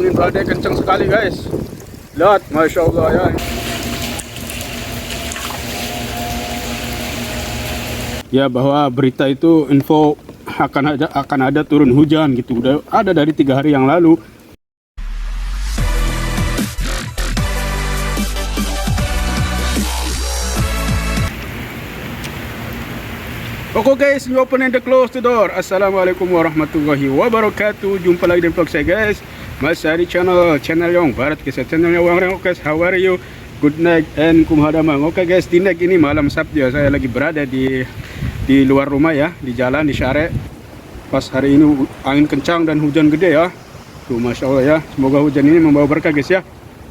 Angin badai kencang sekali guys. Lihat, Masya Allah ya. Ya, bahwa berita itu info akan ada turun hujan gitu. Udah ada dari 3 hari yang lalu. Oke guys, you open and close the door. Assalamualaikum warahmatullahi wabarakatuh. Jumpa lagi di vlog saya guys. Masih di channel Yong Barat kisah channelnya Wang guys. How are you? Good night and kumhadamang. Oke guys, Dinek ini malam Sabtu ya. Saya lagi berada di luar rumah ya, di jalan di Syare. Pas hari ini angin kencang dan hujan gede ya. Tuh Masya Allah ya. Semoga hujan ini membawa berkah guys ya.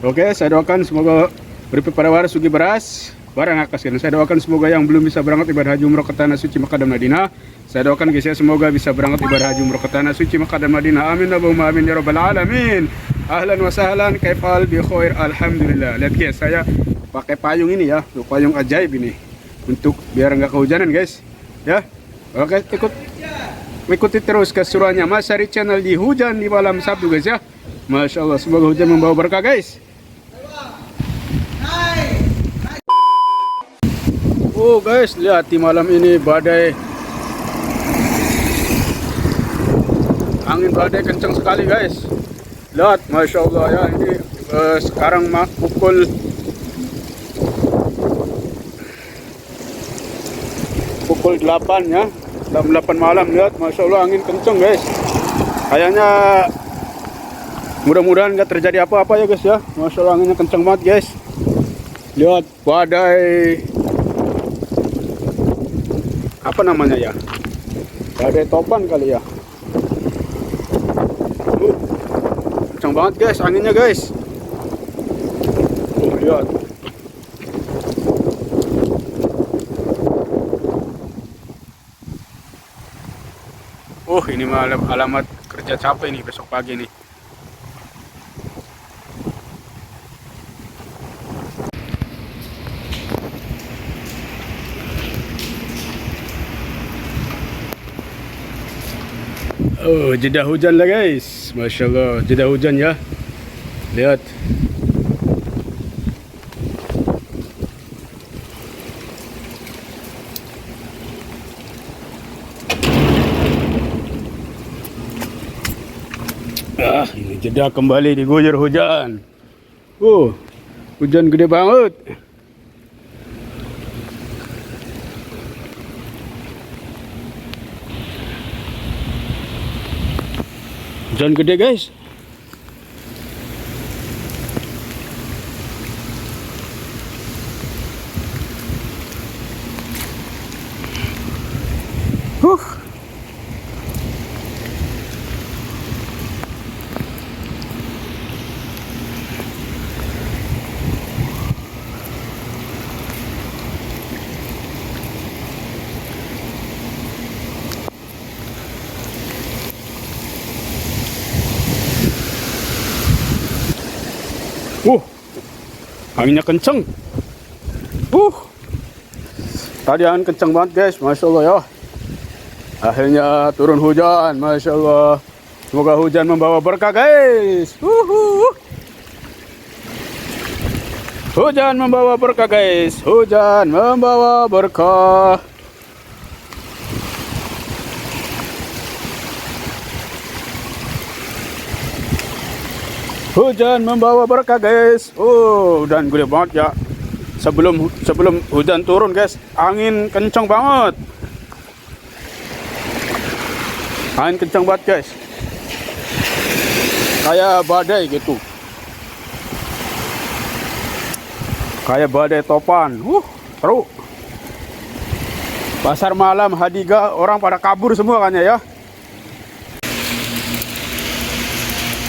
Oke, saya doakan semoga beri pada waras sugi beras barang akas kan. Saya doakan semoga yang belum bisa berangkat ibadah haji umroh ke tanah suci Makkah dan Madinah. Saya doakan guys ya, semoga bisa berangkat ibadah haji umroh ke tanah suci Makkah dan Madinah. Amin Allahumma amin ya rabbal alamin. Ahlan wa sahlan, kaifal bi khair, alhamdulillah. Lihat guys, saya pakai payung ini ya, tuh payung ajaib ini untuk biar nggak kehujanan guys. Ya. Oke, ikuti terus keseruannya Mas Hari Channel di hujan di malam Sabtu guys ya. Masya Allah, semoga hujan membawa berkah guys. Oh guys, lihat di malam ini badai, angin badai kencang sekali guys. Lihat, Masya Allah ya. Ini sekarang pukul 8 ya, jam 8 malam. Lihat, Masya Allah angin kencang guys. Kayaknya mudah-mudahan nggak terjadi apa-apa ya guys ya. Masya Allah anginnya kencang banget guys. Lihat badai, apa namanya ya, badai topan kali ya. Kencang banget guys anginnya guys. Lihat. Ini mah alamat kerja capek nih besok pagi nih. Oh, jeda hujan lah guys. Masya Allah, jeda hujan ya. Lihat. Ini jeda kembali diguyur hujan. Hujan gede banget. Hujan gede guys. Anginnya kenceng. Tadi angin kenceng banget guys, Masya Allah ya. Akhirnya turun hujan, Masya Allah. Semoga hujan membawa berkah guys. Hujan membawa berkah guys. Hujan membawa berkah. Hujan membawa berkah guys. Hujan gede banget ya. Sebelum hujan turun guys, angin kencang banget. Angin kencang banget guys. Kayak badai gitu. Kayak badai topan. Seru. Pasar malam Hadiga orang pada kabur semua kan ya.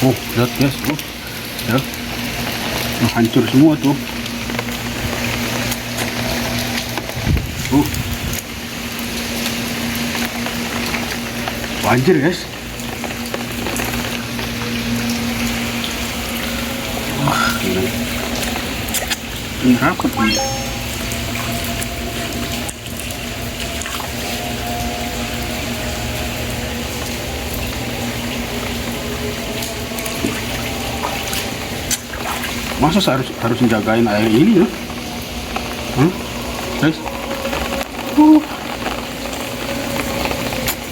Lihat guys, ya, hancur semua tuh. Banjir guys. Ini rapat nih. Masa harus menjagain air ini ya? Guys,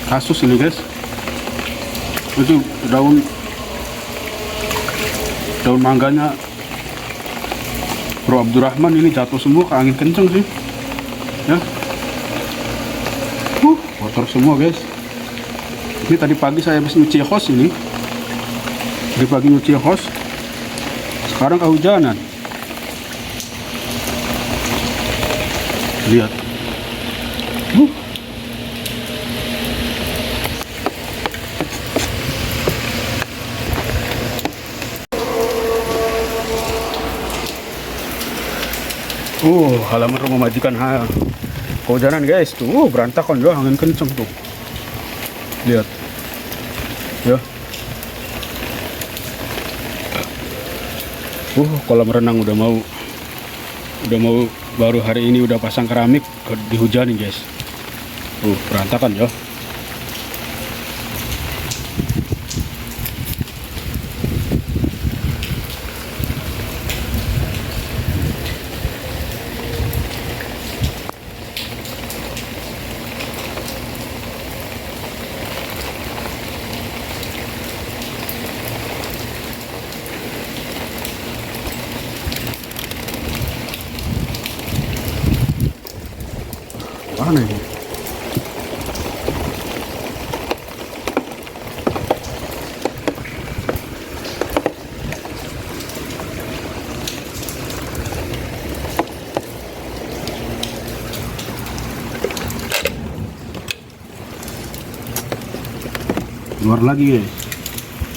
kasus ini guys. Itu daun mangganya Bro Abdurrahman ini jatuh semua ke angin kenceng sih ya. Kotor semua guys. Ini tadi pagi saya habis nyuci hose ini. Tadi pagi nyuci hose, sekarang kehujanan. Lihat. Halaman rumah majikan kehujanan guys tuh. Berantakan ya, angin kenceng tuh. Lihat. Ya. Kolam renang udah mau baru hari ini udah pasang keramik, dihujani guys. Berantakan ya. Mana ini?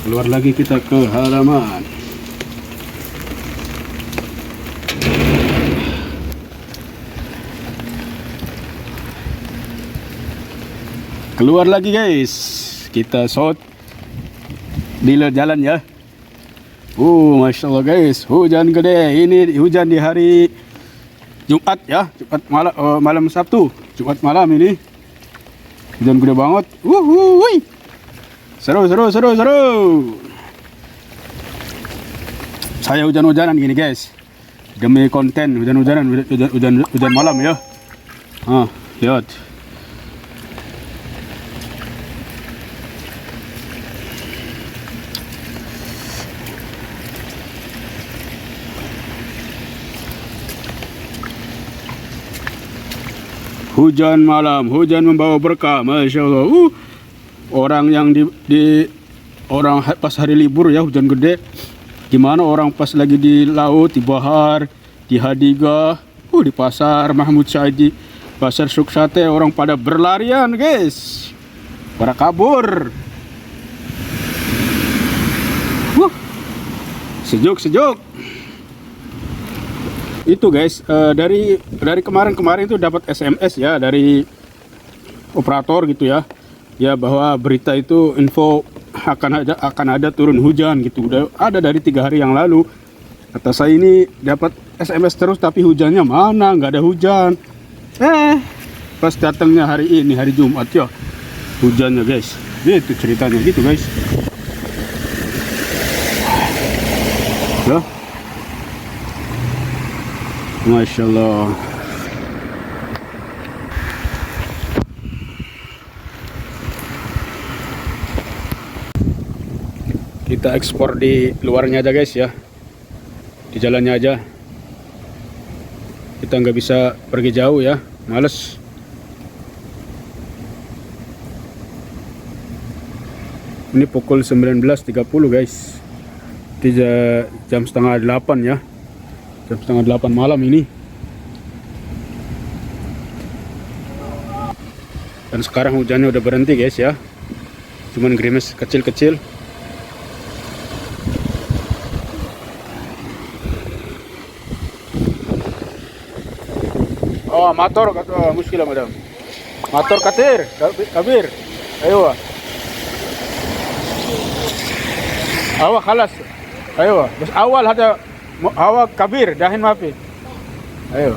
Keluar lagi kita ke halaman. Keluar lagi guys, kita shot di jalan ya. Masya Allah guys, hujan gede. Ini hujan di hari Jumat ya, Jumat malam Sabtu, Jumat malam ini. Hujan gede banget. Seru. Saya hujan-hujanan gini guys, demi konten hujan malam ya. Lihat. Hujan malam, hujan membawa berkah, masya Allah. Orang yang orang pas hari libur ya, hujan gede. Gimana orang pas lagi di laut, di bahar, di Hadiga, di pasar Mahmud Saidi, pasar Suksate, orang pada berlarian guys, pada kabur. Sejuk. Itu guys, dari kemarin itu dapat SMS ya dari operator gitu ya, bahwa berita itu info akan ada turun hujan gitu. Udah ada dari 3 hari yang lalu. Kata saya ini dapat SMS terus tapi hujannya mana, nggak ada hujan. Pas datangnya hari ini, hari Jumat ya, hujannya guys. Itu ceritanya gitu guys. Ya. Masya Allah. Kita ekspor di luarnya aja guys ya, di jalannya aja. Kita nggak bisa pergi jauh ya, males. Ini pukul 19.30 guys, jam setengah 8 ya. Jam setengah 8 malam ini. Dan sekarang hujannya udah berhenti guys ya, cuman gerimis kecil-kecil. Motor kata muskilah madam. Motor katir, kabir. Ayo. Awak khalas. Ayo. Bas awal hada awak kabir dahin mafi. Ayo.